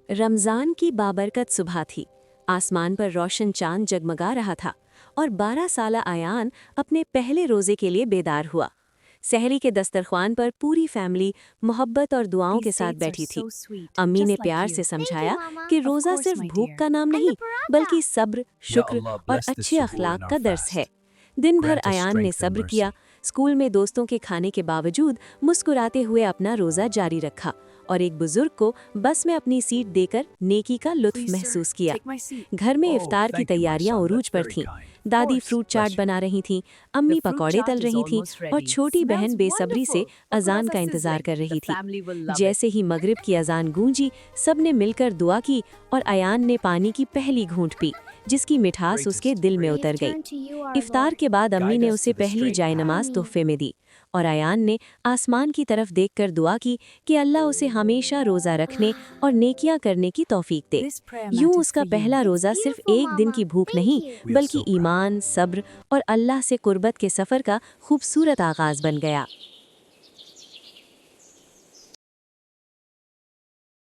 रमज़ान की बाबरकत सुबह थी। आसमान पर रोशन चांद जगमगा रहा था और 12 साला आयान अपने पहले रोज़े के लिए बेदार हुआ। सहरी के दस्तरख्वान पर पूरी फैमिली मोहब्बत और दुआओं के साथ बैठी थी। अम्मी ने प्यार से समझाया कि रोज़ा सिर्फ भूख का नाम नहीं, बल्कि सब्र, शुक्र और अच्छे अखलाक का दर्स है। दिन भर अयान ने सब्र किया, स्कूल में दोस्तों के खाने के बावजूद मुस्कुराते हुए अपना रोज़ा जारी रखा और एक बुजुर्ग को बस में अपनी सीट देकर नेकी का लुत्फ महसूस किया। घर में इफ्तार की तैयारियां उरूज पर थीं। दादी फ्रूट चाट बना रही थीं, अम्मी पकौड़े तल रही थीं और छोटी बहन बेसब्री से अजान का इंतजार कर रही थी। जैसे ही मगरिब की अजान गूंजी, सबने मिलकर दुआ की और अयान ने पानी की पहली घूंट पी, जिसकी मिठास उसके दिल में उतर गई। इफ्तार के बाद अम्मी ने उसे पहली जायनमाज तोहफे में दी और अयान ने आसमान की तरफ देखकर दुआ की कि अल्लाह उसे हमेशा रोज़ा रखने और नेकियां करने की तौफीक दे। यूं उसका पहला रोज़ा सिर्फ एक दिन की भूख नहीं, बल्कि ईमान, सब्र और अल्लाह से कुर्बत के सफ़र का खूबसूरत आगाज़ बन गया।